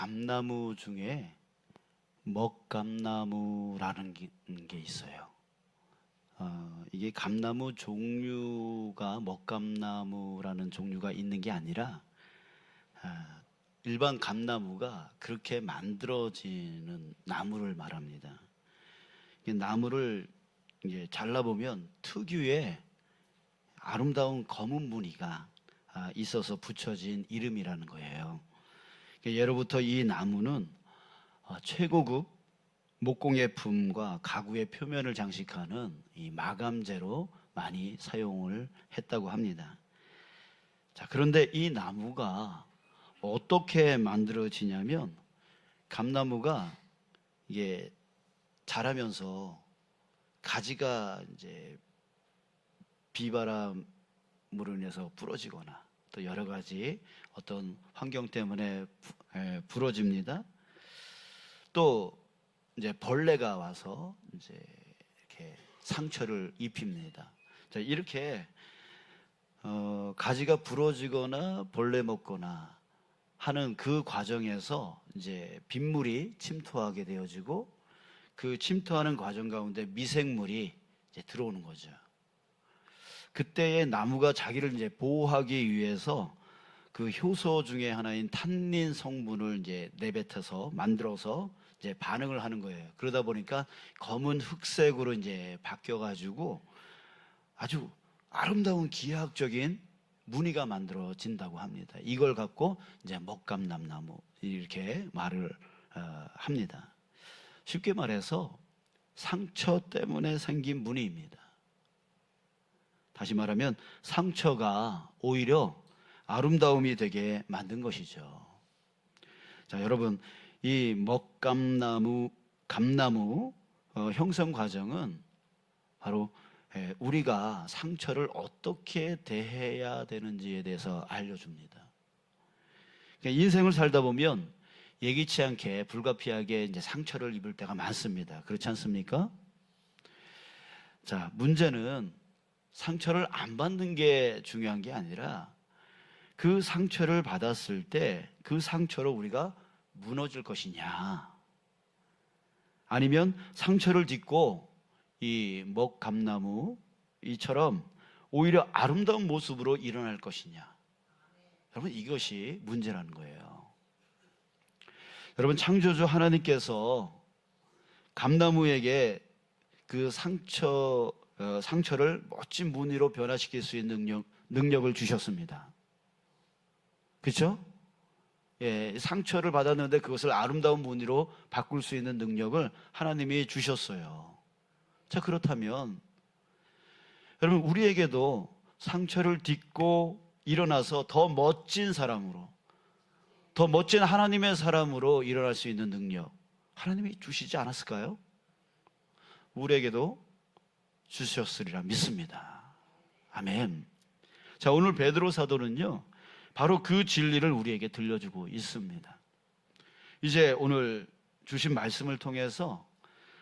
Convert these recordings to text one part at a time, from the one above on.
감나무 중에 먹감나무라는 게 있어요. 이게 감나무 종류가 먹감나무라는 종류가 있는 게 아니라 일반 감나무가 그렇게 만들어지는 나무를 말합니다. 이 나무를 이제 잘라보면 특유의 아름다운 검은 무늬가 있어서 붙여진 이름이라는 거예요. 예로부터 이 나무는 최고급 목공예품과 가구의 표면을 장식하는 이 마감재로 많이 사용을 했다고 합니다. 자, 그런데 이 나무가 어떻게 만들어지냐면 감나무가 이게 자라면서 가지가 이제 비바람으로 인해서 부러지거나 또 여러 가지 어떤 환경 때문에 부러집니다. 또 이제 벌레가 와서 이제 이렇게 상처를 입힙니다. 자, 이렇게 가지가 부러지거나 벌레 먹거나 하는 그 과정에서 이제 빗물이 침투하게 되어지고 그 침투하는 과정 가운데 미생물이 이제 들어오는 거죠. 그때의 나무가 자기를 이제 보호하기 위해서 그 효소 중에 하나인 탄닌 성분을 이제 내뱉어서 만들어서 이제 반응을 하는 거예요. 그러다 보니까 검은 흑색으로 이제 바뀌어가지고 아주 아름다운 기하학적인 무늬가 만들어진다고 합니다. 이걸 갖고 이제 먹감나무 이렇게 말을 합니다. 쉽게 말해서 상처 때문에 생긴 무늬입니다. 다시 말하면 상처가 오히려 아름다움이 되게 만든 것이죠. 자, 여러분, 이 감나무 형성 과정은 바로 우리가 상처를 어떻게 대해야 되는지에 대해서 알려줍니다. 그러니까 인생을 살다 보면 예기치 않게 불가피하게 이제 상처를 입을 때가 많습니다. 그렇지 않습니까? 자, 문제는 상처를 안 받는 게 중요한 게 아니라 그 상처를 받았을 때 그 상처로 우리가 무너질 것이냐, 아니면 상처를 딛고 이 먹감나무 이처럼 오히려 아름다운 모습으로 일어날 것이냐. 여러분, 이것이 문제라는 거예요. 여러분, 창조주 하나님께서 감나무에게 그 상처를 멋진 무늬로 변화시킬 수 있는 능력을 주셨습니다. 그렇죠? 예, 상처를 받았는데 그것을 아름다운 무늬로 바꿀 수 있는 능력을 하나님이 주셨어요. 자, 그렇다면 여러분, 우리에게도 상처를 딛고 일어나서 더 멋진 사람으로, 더 멋진 하나님의 사람으로 일어날 수 있는 능력 하나님이 주시지 않았을까요? 우리에게도 주셨으리라 믿습니다. 아멘. 자, 오늘 베드로 사도는요, 바로 그 진리를 우리에게 들려주고 있습니다. 이제 오늘 주신 말씀을 통해서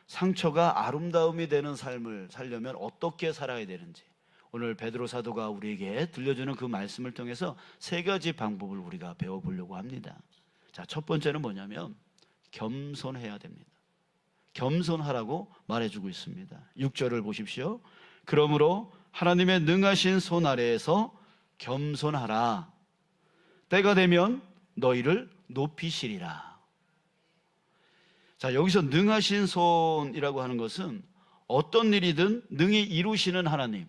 상처가 아름다움이 되는 삶을 살려면 어떻게 살아야 되는지 오늘 베드로 사도가 우리에게 들려주는 그 말씀을 통해서 세 가지 방법을 우리가 배워보려고 합니다. 자, 첫 번째는 뭐냐면 겸손해야 됩니다. 겸손하라고 말해주고 있습니다. 6절을 보십시오. 그러므로 하나님의 능하신 손 아래에서 겸손하라. 때가 되면 너희를 높이시리라. 자, 여기서 능하신 손이라고 하는 것은 어떤 일이든 능히 이루시는 하나님,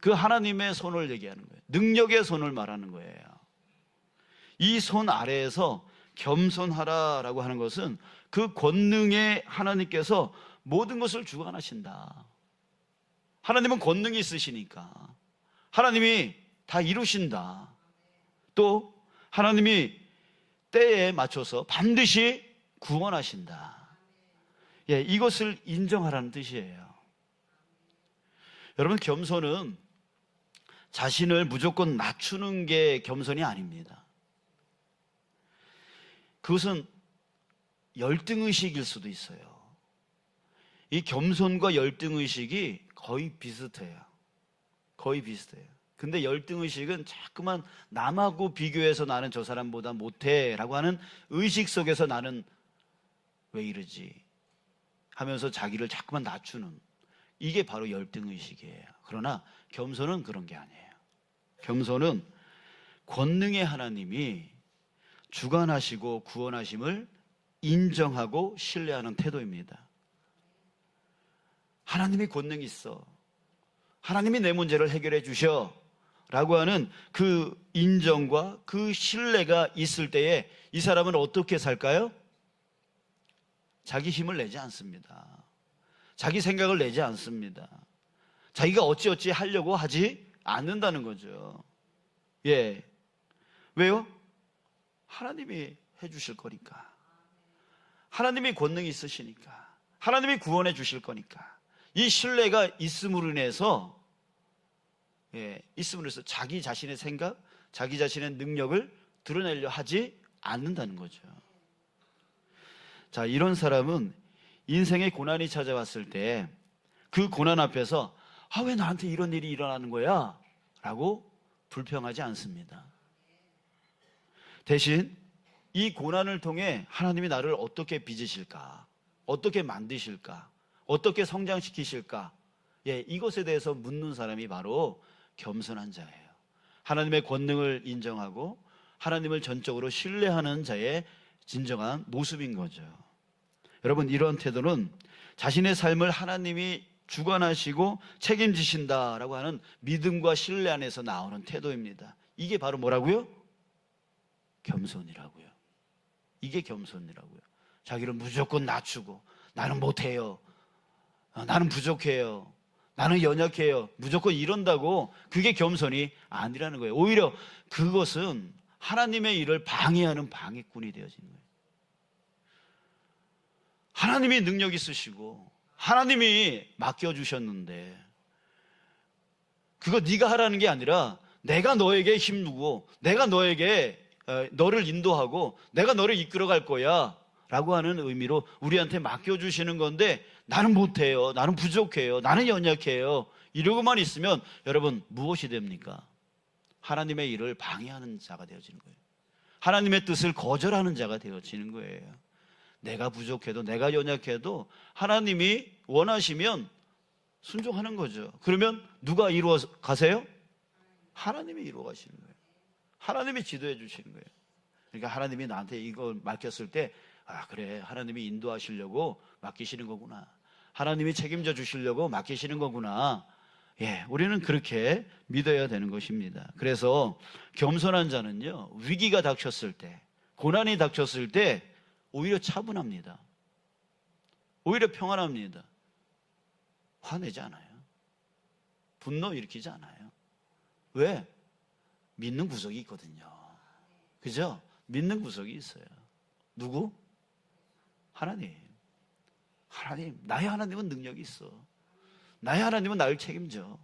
그 하나님의 손을 얘기하는 거예요. 능력의 손을 말하는 거예요. 이 손 아래에서 겸손하라라고 하는 것은 그 권능의 하나님께서 모든 것을 주관하신다. 하나님은 권능이 있으시니까 하나님이 다 이루신다. 또 하나님이 때에 맞춰서 반드시 구원하신다. 예, 이것을 인정하라는 뜻이에요. 여러분, 겸손은 자신을 무조건 낮추는 게 겸손이 아닙니다. 그것은 열등의식일 수도 있어요. 이 겸손과 열등의식이 거의 비슷해요. 거의 비슷해요. 근데 열등의식은 자꾸만 남하고 비교해서 나는 저 사람보다 못해 라고 하는 의식 속에서 나는 왜 이러지 하면서 자기를 자꾸만 낮추는, 이게 바로 열등의식이에요. 그러나 겸손은 그런 게 아니에요. 겸손은 권능의 하나님이 주관하시고 구원하심을 인정하고 신뢰하는 태도입니다. 하나님이 권능이 있어, 하나님이 내 문제를 해결해 주셔 라고 하는 그 인정과 그 신뢰가 있을 때에 이 사람은 어떻게 살까요? 자기 힘을 내지 않습니다. 자기 생각을 내지 않습니다. 자기가 어찌어찌 하려고 하지 않는다는 거죠. 예. 왜요? 하나님이 해주실 거니까. 하나님이 권능이 있으시니까. 하나님이 구원해 주실 거니까. 이 신뢰가 있음으로 인해서 자기 자신의 생각, 자기 자신의 능력을 드러내려 하지 않는다는 거죠. 자, 이런 사람은 인생의 고난이 찾아왔을 때 그 고난 앞에서 왜 나한테 이런 일이 일어나는 거야? 라고 불평하지 않습니다. 대신 이 고난을 통해 하나님이 나를 어떻게 빚으실까? 어떻게 만드실까? 어떻게 성장시키실까? 이것에 대해서 묻는 사람이 바로 겸손한 자예요. 하나님의 권능을 인정하고 하나님을 전적으로 신뢰하는 자의 진정한 모습인 거죠. 여러분, 이런 태도는 자신의 삶을 하나님이 주관하시고 책임지신다라고 하는 믿음과 신뢰 안에서 나오는 태도입니다. 이게 바로 뭐라고요? 겸손이라고요. 이게 겸손이라고요. 자기를 무조건 낮추고 나는 못해요, 나는 부족해요, 나는 연약해요, 무조건 이런다고 그게 겸손이 아니라는 거예요. 오히려 그것은 하나님의 일을 방해하는 방해꾼이 되어지는 거예요. 하나님이 능력 있으시고 하나님이 맡겨주셨는데 그거 네가 하라는 게 아니라 내가 너에게 힘주고 내가 너를 인도하고 내가 너를 이끌어갈 거야 라고 하는 의미로 우리한테 맡겨주시는 건데, 나는 못해요, 나는 부족해요, 나는 연약해요 이러고만 있으면 여러분 무엇이 됩니까? 하나님의 일을 방해하는 자가 되어지는 거예요. 하나님의 뜻을 거절하는 자가 되어지는 거예요. 내가 부족해도 내가 연약해도 하나님이 원하시면 순종하는 거죠. 그러면 누가 이루어 가세요? 하나님이 이루어 가시는 거예요. 하나님이 지도해 주시는 거예요. 그러니까 하나님이 나한테 이걸 맡겼을 때 그래, 하나님이 인도하시려고 맡기시는 거구나, 하나님이 책임져 주시려고 맡기시는 거구나. 우리는 그렇게 믿어야 되는 것입니다. 그래서 겸손한 자는요, 위기가 닥쳤을 때, 고난이 닥쳤을 때 오히려 차분합니다. 오히려 평안합니다. 화내지 않아요. 분노 일으키지 않아요. 왜? 믿는 구석이 있거든요. 그죠? 믿는 구석이 있어요. 누구? 하나님. 나의 하나님은 능력이 있어. 나의 하나님은 나를 책임져.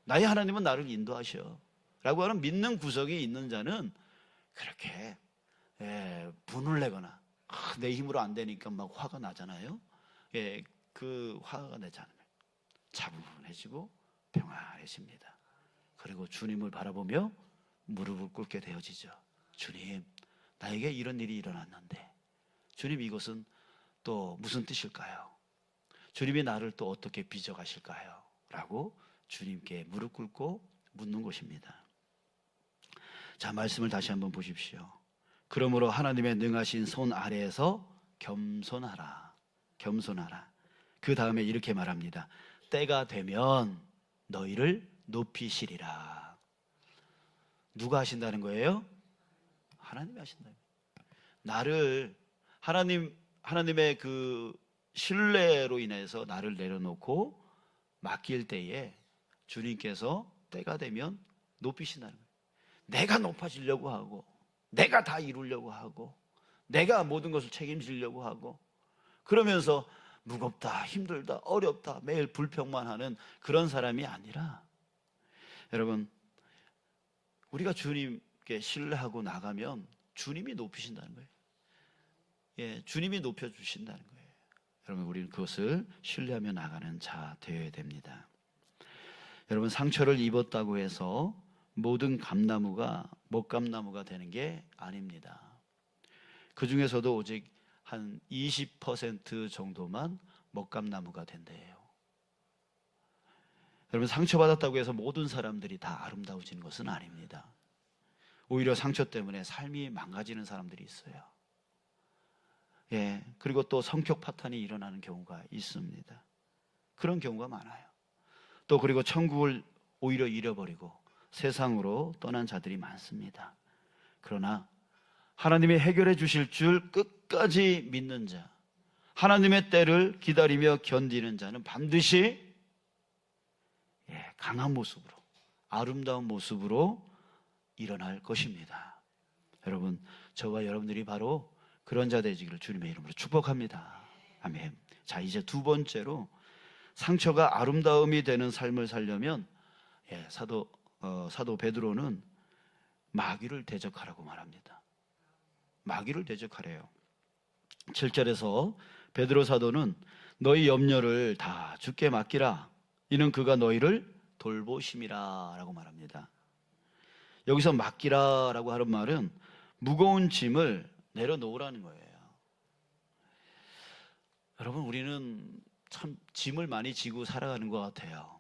나의 하나님은 나를 인도하셔 라고 하는 믿는 구석이 있는 자는 그렇게 분을 내거나 내 힘으로 안 되니까 막 화가 나잖아요. 그 화가 나지 않으면 차분해지고 평안해집니다. 그리고 주님을 바라보며 무릎을 꿇게 되어지죠. 주님, 나에게 이런 일이 일어났는데 주님, 이것은 또 무슨 뜻일까요? 주님이 나를 또 어떻게 빚어가실까요? 라고 주님께 무릎 꿇고 묻는 것입니다. 자, 말씀을 다시 한번 보십시오. 그러므로 하나님의 능하신 손 아래에서 겸손하라. 겸손하라. 그 다음에 이렇게 말합니다. 때가 되면 너희를 높이시리라. 누가 하신다는 거예요? 하나님이 하신다. 나를 하나님의 그 신뢰로 인해서 나를 내려놓고 맡길 때에 주님께서 때가 되면 높이신다는 거예요. 내가 높아지려고 하고 내가 다 이루려고 하고 내가 모든 것을 책임지려고 하고 그러면서 무겁다, 힘들다, 어렵다 매일 불평만 하는 그런 사람이 아니라, 여러분, 우리가 주님께 신뢰하고 나가면 주님이 높이신다는 거예요. 주님이 높여주신다는 거예요. 여러분, 우리는 그것을 신뢰하며 나가는 자 되어야 됩니다. 여러분, 상처를 입었다고 해서 모든 감나무가 먹감나무가 되는 게 아닙니다. 그 중에서도 오직 한 20% 정도만 먹감나무가 된대요. 여러분, 상처받았다고 해서 모든 사람들이 다 아름다워지는 것은 아닙니다. 오히려 상처 때문에 삶이 망가지는 사람들이 있어요. 예, 그리고 또 성격 파탄이 일어나는 경우가 있습니다. 그런 경우가 많아요. 또 그리고 천국을 오히려 잃어버리고 세상으로 떠난 자들이 많습니다. 그러나 하나님이 해결해 주실 줄 끝까지 믿는 자, 하나님의 때를 기다리며 견디는 자는 반드시 강한 모습으로, 아름다운 모습으로 일어날 것입니다. 여러분, 저와 여러분들이 바로 그런 자 되시기를 주님의 이름으로 축복합니다. 아멘. 자, 이제 두 번째로 상처가 아름다움이 되는 삶을 살려면 사도 베드로는 마귀를 대적하라고 말합니다. 마귀를 대적하래요. 7절에서 베드로 사도는 너희 염려를 다 주께 맡기라. 이는 그가 너희를 돌보심이라 라고 말합니다. 여기서 맡기라 라고 하는 말은 무거운 짐을 내려놓으라는 거예요. 여러분, 우리는 참 짐을 많이 지고 살아가는 것 같아요.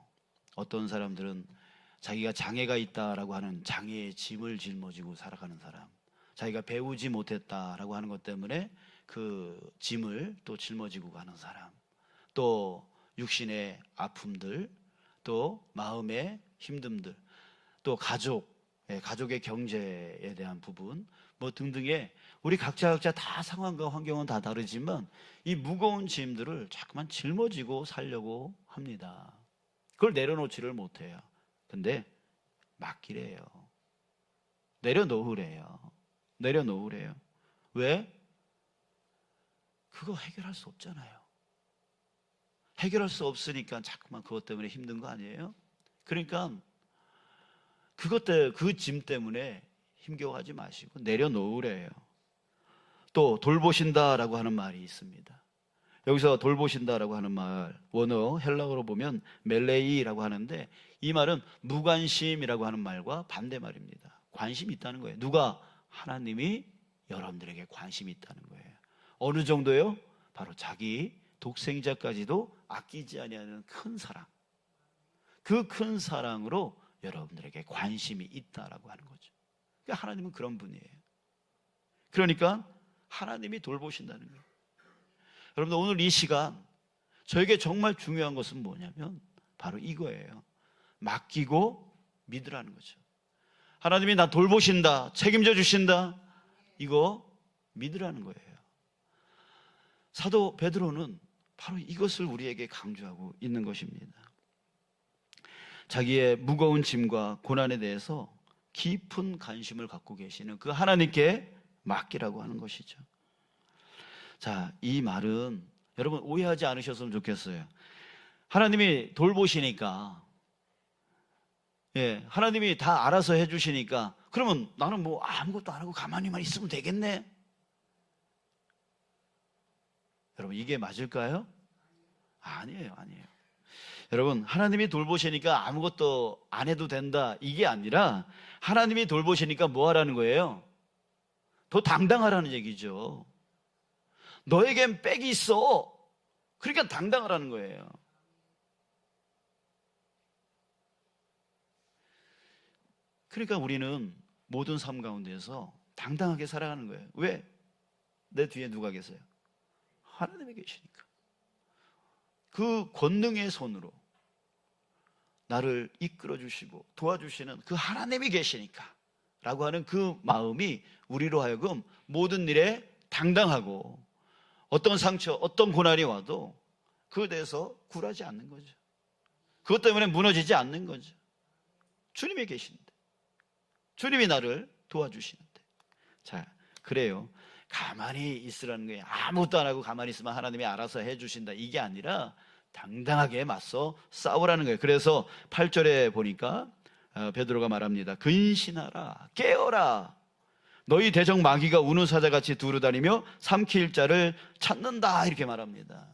어떤 사람들은 자기가 장애가 있다라고 하는 장애의 짐을 짊어지고 살아가는 사람, 자기가 배우지 못했다라고 하는 것 때문에 그 짐을 또 짊어지고 가는 사람, 또 육신의 아픔들, 또 마음의 힘듦들, 또 가족의 경제에 대한 부분 뭐 등등의 우리 각자 다 상황과 환경은 다 다르지만 이 무거운 짐들을 자꾸만 짊어지고 살려고 합니다. 그걸 내려놓지를 못해요. 근데 맡기래요. 내려놓으래요. 왜? 그거 해결할 수 없잖아요. 해결할 수 없으니까 자꾸만 그것 때문에 힘든 거 아니에요? 그러니까 그 짐 때문에 힘겨워하지 마시고 내려놓으래요. 또 돌보신다라고 하는 말이 있습니다. 여기서 돌보신다라고 하는 말, 원어 헬라어로 보면 멜레이라고 하는데 이 말은 무관심이라고 하는 말과 반대말입니다. 관심이 있다는 거예요. 누가? 하나님이 여러분들에게 관심이 있다는 거예요. 어느 정도요? 바로 자기 독생자까지도 아끼지 아니하는 큰 사랑. 그 큰 사랑으로 여러분들에게 관심이 있다라고 하는 거죠. 그러니까 하나님은 그런 분이에요. 그러니까 하나님이 돌보신다는 거예요. 여러분들, 오늘 이 시간 저에게 정말 중요한 것은 뭐냐면 바로 이거예요. 맡기고 믿으라는 거죠. 하나님이 나 돌보신다, 책임져 주신다, 이거 믿으라는 거예요. 사도 베드로는 바로 이것을 우리에게 강조하고 있는 것입니다. 자기의 무거운 짐과 고난에 대해서 깊은 관심을 갖고 계시는 그 하나님께 맡기라고 하는 것이죠. 자, 이 말은 여러분 오해하지 않으셨으면 좋겠어요. 하나님이 돌보시니까, 하나님이 다 알아서 해주시니까 그러면 나는 뭐 아무것도 안 하고 가만히만 있으면 되겠네. 여러분, 이게 맞을까요? 아니에요. 여러분, 하나님이 돌보시니까 아무것도 안 해도 된다, 이게 아니라 하나님이 돌보시니까 뭐 하라는 거예요? 더 당당하라는 얘기죠. 너에겐 빽이 있어. 그러니까 당당하라는 거예요. 그러니까 우리는 모든 삶 가운데서 당당하게 살아가는 거예요. 왜? 내 뒤에 누가 계세요? 하나님이 계시니까. 그 권능의 손으로 나를 이끌어 주시고 도와주시는 그 하나님이 계시니까 라고 하는 그 마음이 우리로 하여금 모든 일에 당당하고 어떤 상처, 어떤 고난이 와도 그에 대해서 굴하지 않는 거죠. 그것 때문에 무너지지 않는 거죠. 주님이 계신데, 주님이 나를 도와주시는데. 자, 그래요. 가만히 있으라는 거예요. 아무것도 안 하고 가만히 있으면 하나님이 알아서 해주신다, 이게 아니라 당당하게 맞서 싸우라는 거예요. 그래서 8절에 보니까 베드로가 말합니다. 근신하라, 깨어라. 너희 대적 마귀가 우는 사자같이 두루다니며 삼킬 자를 찾는다, 이렇게 말합니다.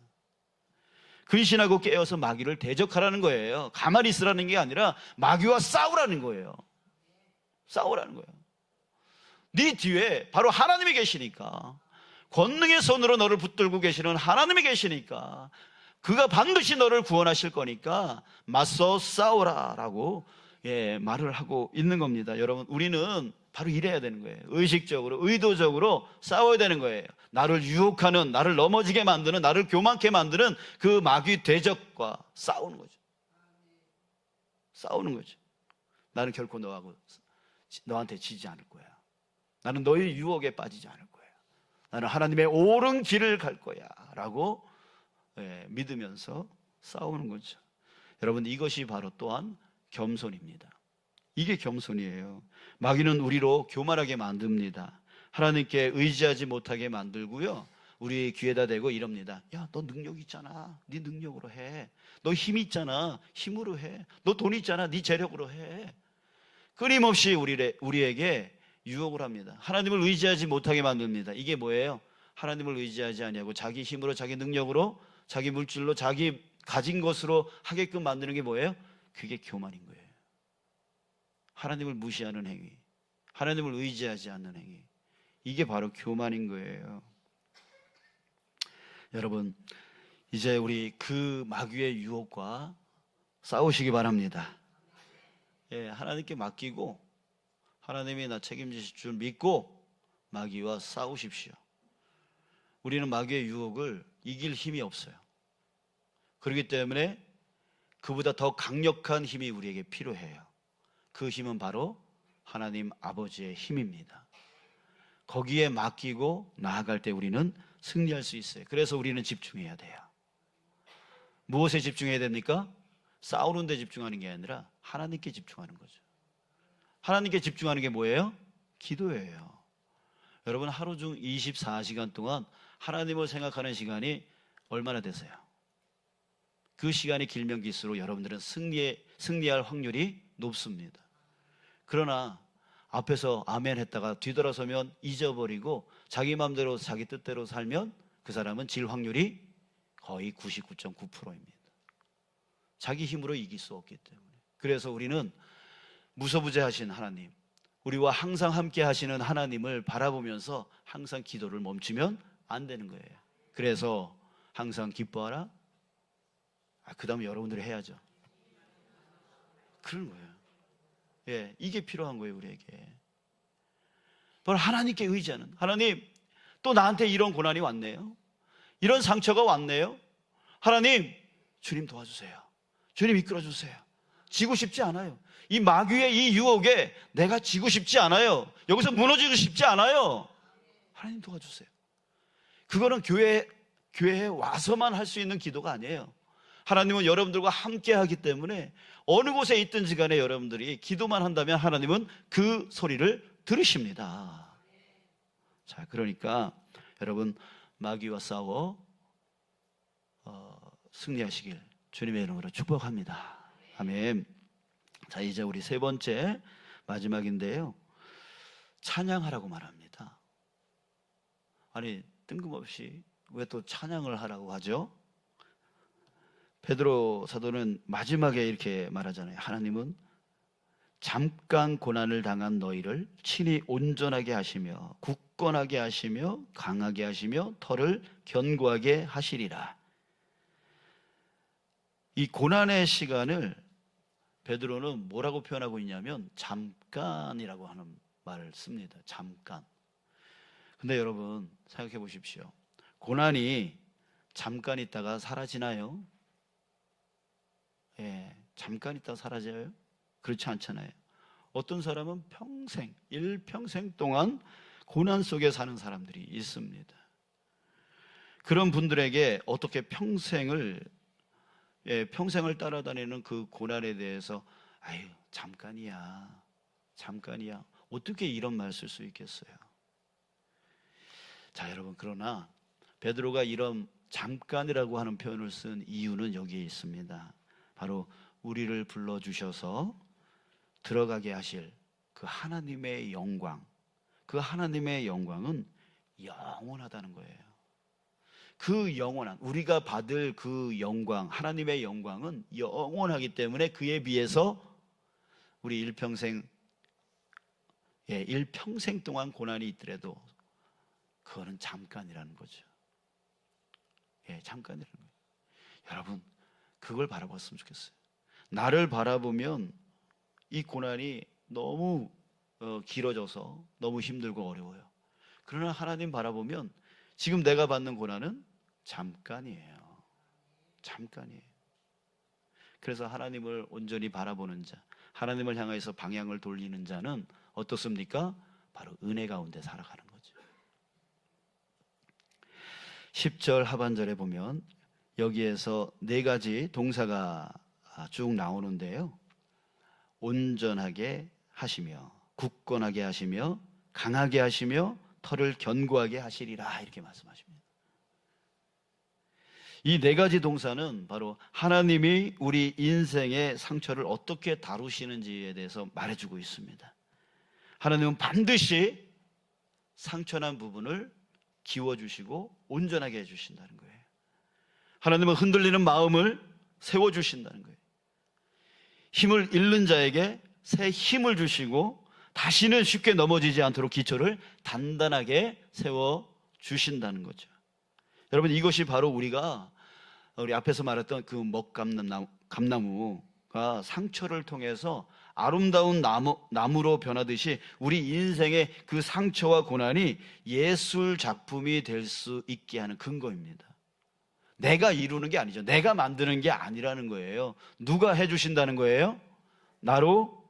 근신하고 깨어서 마귀를 대적하라는 거예요. 가만히 있으라는 게 아니라 마귀와 싸우라는 거예요. 싸우라는 거예요. 네 뒤에 바로 하나님이 계시니까, 권능의 손으로 너를 붙들고 계시는 하나님이 계시니까 그가 반드시 너를 구원하실 거니까 맞서 싸우라라고 말을 하고 있는 겁니다. 여러분, 우리는 바로 이래야 되는 거예요. 의식적으로, 의도적으로 싸워야 되는 거예요. 나를 유혹하는, 나를 넘어지게 만드는, 나를 교만케 만드는 그 마귀 대적과 싸우는 거죠. 싸우는 거죠. 나는 결코 너한테 지지 않을 거야. 나는 너의 유혹에 빠지지 않을 거야. 나는 하나님의 옳은 길을 갈 거야 라고 믿으면서 싸우는 거죠. 여러분, 이것이 바로 또한 겸손입니다. 이게 겸손이에요. 마귀는 우리로 교만하게 만듭니다. 하나님께 의지하지 못하게 만들고요, 우리 귀에다 대고 이럽니다. 야, 너 능력 있잖아. 네 능력으로 해. 너 힘 있잖아. 힘으로 해. 너 돈 있잖아. 네 재력으로 해. 끊임없이 우리에게 유혹을 합니다. 하나님을 의지하지 못하게 만듭니다. 이게 뭐예요? 하나님을 의지하지 아니하고 자기 힘으로, 자기 능력으로, 자기 물질로, 자기 가진 것으로 하게끔 만드는 게 뭐예요? 그게 교만인 거예요. 하나님을 무시하는 행위, 하나님을 의지하지 않는 행위, 이게 바로 교만인 거예요. 여러분, 이제 우리 그 마귀의 유혹과 싸우시기 바랍니다. 하나님께 맡기고 하나님이 나 책임지실 줄 믿고 마귀와 싸우십시오. 우리는 마귀의 유혹을 이길 힘이 없어요. 그렇기 때문에 그보다 더 강력한 힘이 우리에게 필요해요. 그 힘은 바로 하나님 아버지의 힘입니다. 거기에 맡기고 나아갈 때 우리는 승리할 수 있어요. 그래서 우리는 집중해야 돼요. 무엇에 집중해야 됩니까? 싸우는 데 집중하는 게 아니라 하나님께 집중하는 거죠. 하나님께 집중하는 게 뭐예요? 기도예요. 여러분, 하루 중 24시간 동안 하나님을 생각하는 시간이 얼마나 되세요? 그 시간이 길면 길수록 여러분들은 승리할 확률이 높습니다. 그러나 앞에서 아멘 했다가 뒤돌아서면 잊어버리고 자기 마음대로 자기 뜻대로 살면 그 사람은 질 확률이 거의 99.9%입니다. 자기 힘으로 이길 수 없기 때문에. 그래서 우리는 무소부재하신 하나님, 우리와 항상 함께 하시는 하나님을 바라보면서 항상 기도를 멈추면 안 되는 거예요. 그래서 항상 기뻐하라. 그 다음에 여러분들이 해야죠. 그런 거예요. 이게 필요한 거예요, 우리에게. 바로 하나님께 의지하는. 하나님, 또 나한테 이런 고난이 왔네요. 이런 상처가 왔네요. 하나님, 주님 도와주세요. 주님 이끌어주세요. 지고 싶지 않아요. 이 마귀의 이 유혹에 내가 지고 싶지 않아요. 여기서 무너지고 싶지 않아요. 하나님 도와주세요. 그거는 교회에 와서만 할 수 있는 기도가 아니에요. 하나님은 여러분들과 함께 하기 때문에 어느 곳에 있든지 간에 여러분들이 기도만 한다면 하나님은 그 소리를 들으십니다. 자, 그러니까 여러분, 마귀와 싸워 승리하시길 주님의 이름으로 축복합니다. 아멘. 자, 이제 우리 세 번째 마지막인데요, 찬양하라고 말합니다. 아니, 뜬금없이 왜 또 찬양을 하라고 하죠? 베드로 사도는 마지막에 이렇게 말하잖아요. 하나님은 잠깐 고난을 당한 너희를 친히 온전하게 하시며 굳건하게 하시며 강하게 하시며 털을 견고하게 하시리라. 이 고난의 시간을 베드로는 뭐라고 표현하고 있냐면 잠깐이라고 하는 말을 씁니다. 잠깐. 근데 여러분 생각해 보십시오. 고난이 잠깐 있다가 사라지나요? 잠깐 있다가 사라져요? 그렇지 않잖아요. 어떤 사람은 평생, 일평생 동안 고난 속에 사는 사람들이 있습니다. 그런 분들에게 어떻게 평생을 따라다니는 그 고난에 대해서 아유, 잠깐이야. 어떻게 이런 말 쓸 수 있겠어요? 자, 여러분, 그러나 베드로가 이런 잠깐이라고 하는 표현을 쓴 이유는 여기에 있습니다. 바로 우리를 불러주셔서 들어가게 하실 그 하나님의 영광, 그 하나님의 영광은 영원하다는 거예요. 그 영원한, 우리가 받을 그 영광, 하나님의 영광은 영원하기 때문에 그에 비해서 우리 일평생 일평생 동안 고난이 있더라도 그거는 잠깐이라는 거죠. 잠깐이라는 거예요. 여러분, 그걸 바라봤으면 좋겠어요. 나를 바라보면 이 고난이 너무 길어져서 너무 힘들고 어려워요. 그러나 하나님 바라보면 지금 내가 받는 고난은 잠깐이에요. 잠깐이에요. 그래서 하나님을 온전히 바라보는 자, 하나님을 향해서 방향을 돌리는 자는 어떻습니까? 바로 은혜 가운데 살아가는 거죠. 10절 하반절에 보면 여기에서 네 가지 동사가 쭉 나오는데요. 온전하게 하시며, 굳건하게 하시며, 강하게 하시며, 털을 견고하게 하시리라, 이렇게 말씀하십니다. 이 네 가지 동사는 바로 하나님이 우리 인생의 상처를 어떻게 다루시는지에 대해서 말해주고 있습니다. 하나님은 반드시 상처난 부분을 기워주시고 온전하게 해주신다는 거예요. 하나님은 흔들리는 마음을 세워주신다는 거예요. 힘을 잃는 자에게 새 힘을 주시고 다시는 쉽게 넘어지지 않도록 기초를 단단하게 세워주신다는 거죠. 여러분, 이것이 바로 우리 앞에서 말했던 그 감나무가 상처를 통해서 아름다운 나무로 변하듯이 우리 인생의 그 상처와 고난이 예술 작품이 될 수 있게 하는 근거입니다. 내가 이루는 게 아니죠. 내가 만드는 게 아니라는 거예요. 누가 해주신다는 거예요? 나로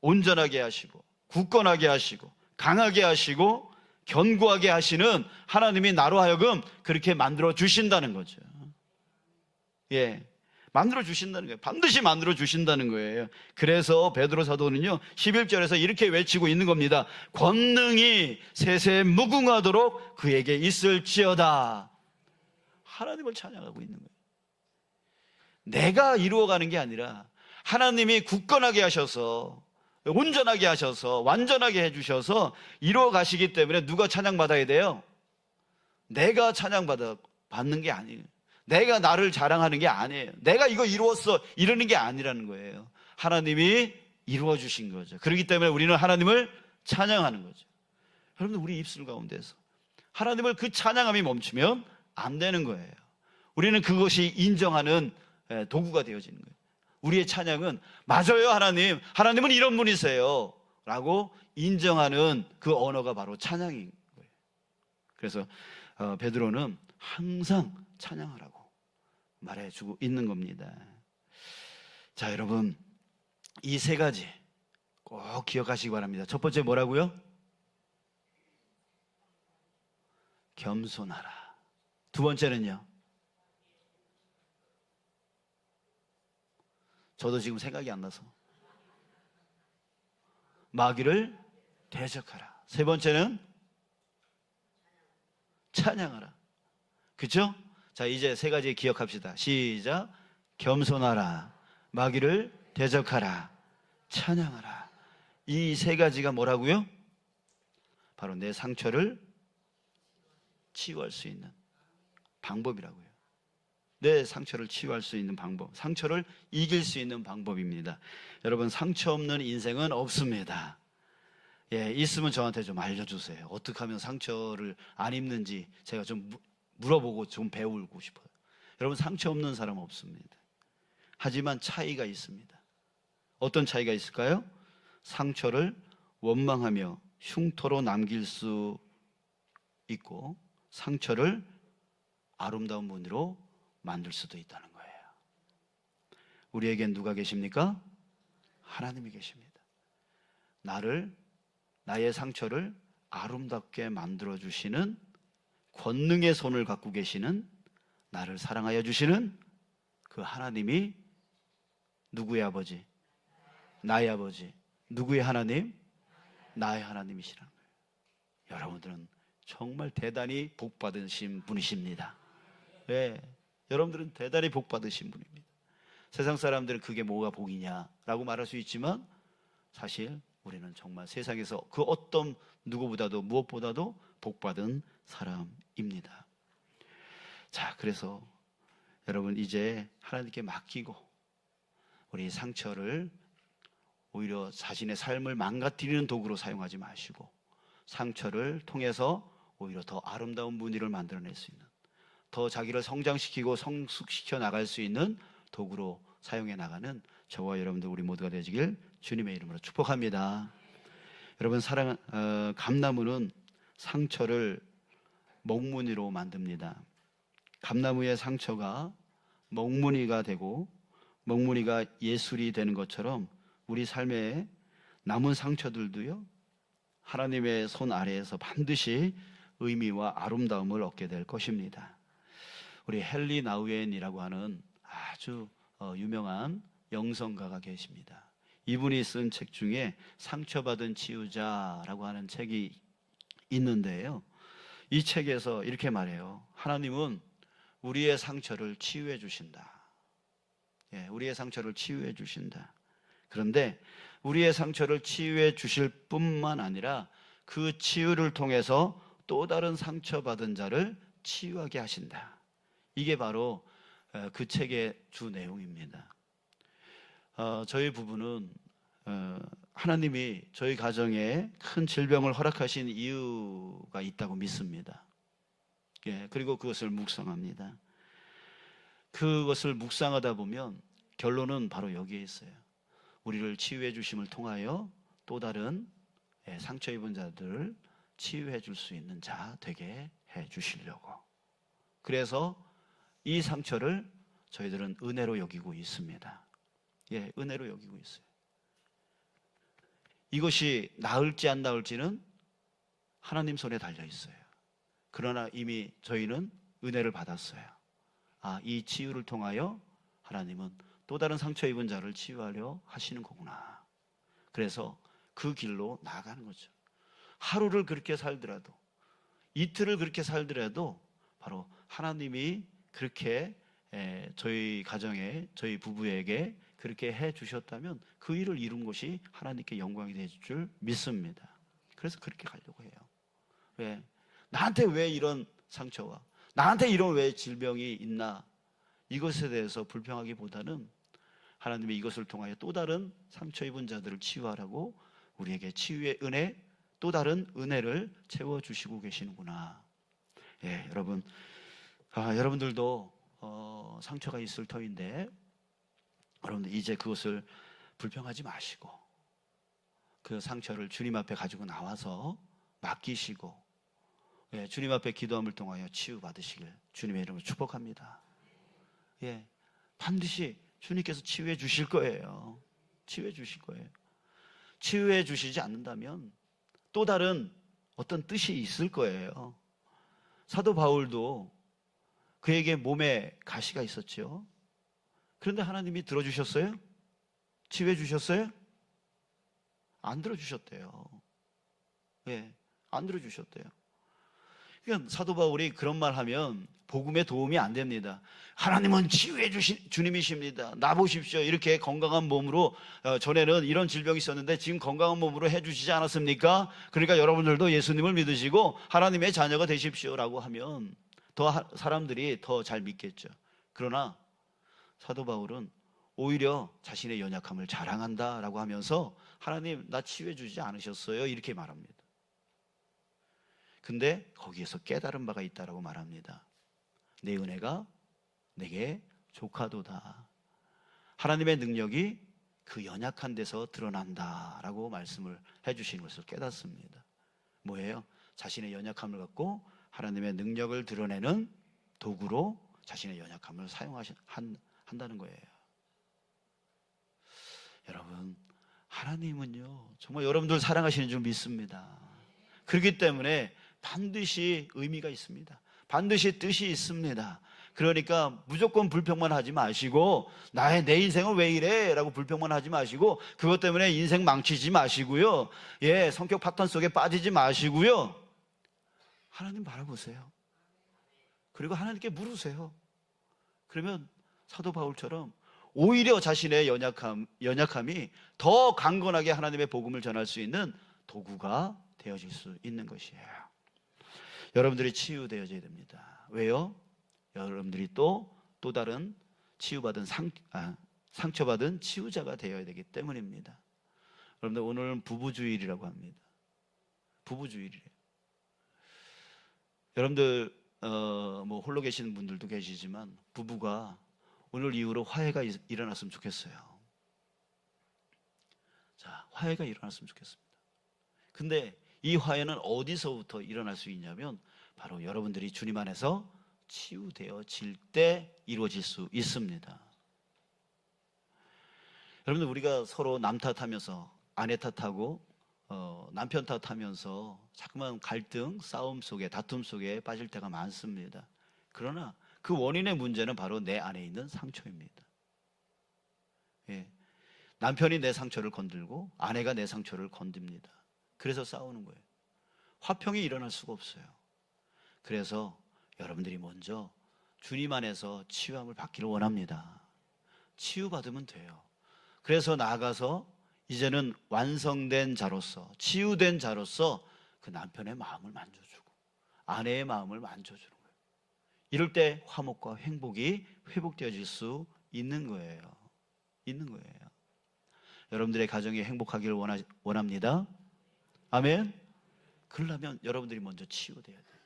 온전하게 하시고 굳건하게 하시고 강하게 하시고 견고하게 하시는 하나님이 나로 하여금 그렇게 만들어 주신다는 거죠. 만들어 주신다는 거예요. 반드시 만들어 주신다는 거예요. 그래서 베드로 사도는요 11절에서 이렇게 외치고 있는 겁니다. 권능이 세세 무궁하도록 그에게 있을지어다. 하나님을 찬양하고 있는 거예요. 내가 이루어가는 게 아니라 하나님이 굳건하게 하셔서 온전하게 하셔서 완전하게 해주셔서 이루어 가시기 때문에 누가 찬양받아야 돼요? 내가 찬양받는 게 아니에요. 내가 나를 자랑하는 게 아니에요. 내가 이거 이루었어 이러는 게 아니라는 거예요. 하나님이 이루어 주신 거죠. 그렇기 때문에 우리는 하나님을 찬양하는 거죠. 여러분들, 우리 입술 가운데서 하나님을 그 찬양함이 멈추면 안 되는 거예요. 우리는 그것이 인정하는 도구가 되어지는 거예요. 우리의 찬양은 맞아요, 하나님은 이런 분이세요 라고 인정하는 그 언어가 바로 찬양인 거예요. 그래서 베드로는 항상 찬양하라고 말해주고 있는 겁니다. 자, 여러분, 이 세 가지 꼭 기억하시기 바랍니다. 첫 번째 뭐라고요? 겸손하라. 두 번째는요? 저도 지금 생각이 안 나서. 마귀를 대적하라. 세 번째는 찬양하라. 그렇죠? 자, 이제 세 가지 기억합시다. 시작. 겸손하라, 마귀를 대적하라, 찬양하라. 이 세 가지가 뭐라고요? 바로 내 상처를 치유할 수 있는 방법이라고요. 내 상처를 치유할 수 있는 방법, 상처를 이길 수 있는 방법입니다. 여러분, 상처 없는 인생은 없습니다. 있으면 저한테 좀 알려주세요. 어떻게 하면 상처를 안 입는지 제가 좀 물어보고 좀 배우고 싶어요. 여러분, 상처 없는 사람은 없습니다. 하지만 차이가 있습니다. 어떤 차이가 있을까요? 상처를 원망하며 흉터로 남길 수 있고 상처를 아름다운 무늬로 만들 수도 있다는 거예요. 우리에겐 누가 계십니까? 하나님이 계십니다. 나의 상처를 아름답게 만들어주시는 권능의 손을 갖고 계시는, 나를 사랑하여 주시는 그 하나님이 누구의 아버지? 나의 아버지. 누구의 하나님? 나의 하나님이시라는 거예요. 여러분들은 정말 대단히 복받으신 분이십니다. 여러분들은 대단히 복받으신 분입니다. 세상 사람들은 그게 뭐가 복이냐라고 말할 수 있지만 사실 우리는 정말 세상에서 그 어떤 누구보다도 무엇보다도 복받은 사람입니다. 자, 그래서 여러분, 이제 하나님께 맡기고 우리 상처를 오히려 자신의 삶을 망가뜨리는 도구로 사용하지 마시고 상처를 통해서 오히려 더 아름다운 무늬를 만들어낼 수 있는, 더 자기를 성장시키고 성숙시켜 나갈 수 있는 도구로 사용해 나가는 저와 여러분들 우리 모두가 되시길 주님의 이름으로 축복합니다. 여러분, 감나무는 상처를 먹무늬로 만듭니다. 감나무의 상처가 먹무늬가 되고 먹무늬가 예술이 되는 것처럼 우리 삶에 남은 상처들도요, 하나님의 손 아래에서 반드시 의미와 아름다움을 얻게 될 것입니다. 우리 헨리 나우엔이라고 하는 아주 유명한 영성가가 계십니다. 이분이 쓴 책 중에 상처받은 치유자라고 하는 책이 있는데요, 이 책에서 이렇게 말해요. 하나님은 우리의 상처를 치유해 주신다. 우리의 상처를 치유해 주신다. 그런데 우리의 상처를 치유해 주실 뿐만 아니라 그 치유를 통해서 또 다른 상처받은 자를 치유하게 하신다. 이게 바로 그 책의 주 내용입니다. 저희 부부는 하나님이 저희 가정에 큰 질병을 허락하신 이유가 있다고 믿습니다. 그리고 그것을 묵상합니다. 그것을 묵상하다 보면 결론은 바로 여기에 있어요. 우리를 치유해 주심을 통하여 또 다른 상처 입은 자들을 치유해 줄 수 있는 자 되게 해 주시려고. 그래서 이 상처를 저희들은 은혜로 여기고 있습니다. 은혜로 여기고 있어요. 이것이 나을지 안 나을지는 하나님 손에 달려 있어요. 그러나 이미 저희는 은혜를 받았어요. 이 치유를 통하여 하나님은 또 다른 상처 입은 자를 치유하려 하시는 거구나. 그래서 그 길로 나아가는 거죠. 하루를 그렇게 살더라도, 이틀을 그렇게 살더라도 바로 하나님이 그렇게 저희 가정에, 저희 부부에게 그렇게 해 주셨다면 그 일을 이룬 것이 하나님께 영광이 될 줄 믿습니다. 그래서 그렇게 가려고 해요. 나한테 왜 이런 상처와 나한테 이런 왜 질병이 있나, 이것에 대해서 불평하기보다는 하나님이 이것을 통하여 또 다른 상처 입은 자들을 치유하라고 우리에게 치유의 은혜, 또 다른 은혜를 채워주시고 계시는구나. 여러분, 여러분들도 상처가 있을 터인데 여러분들 이제 그것을 불평하지 마시고 그 상처를 주님 앞에 가지고 나와서 맡기시고 주님 앞에 기도함을 통하여 치유받으시길 주님의 이름으로 축복합니다. 반드시 주님께서 치유해 주실 거예요. 치유해 주실 거예요. 치유해 주시지 않는다면 또 다른 어떤 뜻이 있을 거예요. 사도 바울도 그에게 몸에 가시가 있었죠. 그런데 하나님이 들어주셨어요? 치유해 주셨어요? 안 들어주셨대요. 안 들어주셨대요. 그러니까 사도 바울이 그런 말 하면 복음에 도움이 안 됩니다. 하나님은 치유해 주신 주님이십니다. 나 보십시오. 이렇게 건강한 몸으로 전에는 이런 질병이 있었는데 지금 건강한 몸으로 해주시지 않았습니까? 그러니까 여러분들도 예수님을 믿으시고 하나님의 자녀가 되십시오라고 하면 더 사람들이 더 잘 믿겠죠. 그러나 사도 바울은 오히려 자신의 연약함을 자랑한다라고 하면서 하나님 나 치유해 주지 않으셨어요? 이렇게 말합니다. 근데 거기에서 깨달은 바가 있다라고 말합니다. 내 은혜가 내게 족하도다. 하나님의 능력이 그 연약한 데서 드러난다라고 말씀을 해주시는 것을 깨닫습니다. 뭐예요? 자신의 연약함을 갖고 하나님의 능력을 드러내는 도구로 자신의 연약함을 사용한다는 거예요. 여러분, 하나님은요 정말 여러분들 사랑하시는 줄 믿습니다. 그렇기 때문에 반드시 의미가 있습니다. 반드시 뜻이 있습니다. 그러니까 무조건 불평만 하지 마시고 내 인생은 왜 이래? 라고 불평만 하지 마시고 그것 때문에 인생 망치지 마시고요. 성격 파탄 속에 빠지지 마시고요. 하나님 바라보세요. 그리고 하나님께 물으세요. 그러면 사도 바울처럼 오히려 자신의 연약함이 더 강건하게 하나님의 복음을 전할 수 있는 도구가 되어질 수 있는 것이에요. 여러분들이 치유되어져야 됩니다. 왜요? 여러분들이 또 다른 치유받은 상처받은 치유자가 되어야 되기 때문입니다. 여러분들 오늘은 부부주일이라고 합니다. 부부주일이래요. 여러분들 뭐 홀로 계시는 분들도 계시지만 부부가 오늘 이후로 화해가 일어났으면 좋겠어요. 자, 화해가 일어났으면 좋겠습니다. 근데 이 화해는 어디서부터 일어날 수 있냐면 바로 여러분들이 주님 안에서 치유되어질 때 이루어질 수 있습니다. 여러분들 우리가 서로 남 탓하면서 아내 탓하고 남편 탓하면서 자꾸만 갈등, 싸움 속에 다툼 속에 빠질 때가 많습니다. 그러나 그 원인의 문제는 바로 내 안에 있는 상처입니다. 예. 남편이 내 상처를 건들고 아내가 내 상처를 건듭니다. 그래서 싸우는 거예요. 화평이 일어날 수가 없어요. 그래서 여러분들이 먼저 주님 안에서 치유함을 받기를 원합니다. 치유받으면 돼요. 그래서 나아가서 이제는 완성된 자로서, 치유된 자로서 그 남편의 마음을 만져주고 아내의 마음을 만져주는 거예요. 이럴 때 화목과 행복이 회복되어질 수 있는 거예요. 있는 거예요. 여러분들의 가정이 행복하기를 원합니다. 아멘. 그러려면 여러분들이 먼저 치유돼야 돼요.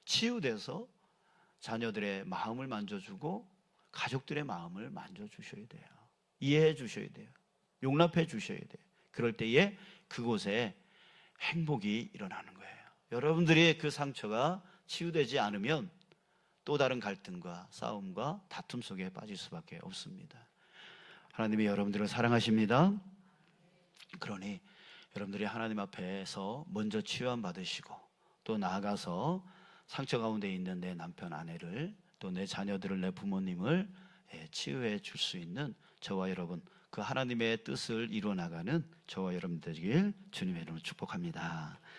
치유돼서 자녀들의 마음을 만져주고 가족들의 마음을 만져주셔야 돼요. 이해해 주셔야 돼요. 용납해 주셔야 돼요. 그럴 때에 그곳에 행복이 일어나는 거예요. 여러분들이 그 상처가 치유되지 않으면 또 다른 갈등과 싸움과 다툼 속에 빠질 수밖에 없습니다. 하나님이 여러분들을 사랑하십니다. 그러니 여러분들이 하나님 앞에서 먼저 치유함 받으시고 또 나아가서 상처 가운데 있는 내 남편, 아내를 또 내 자녀들을, 내 부모님을 치유해 줄 수 있는 저와 여러분, 그 하나님의 뜻을 이루어 나가는 저와 여러분 되길 주님의 이름으로 축복합니다.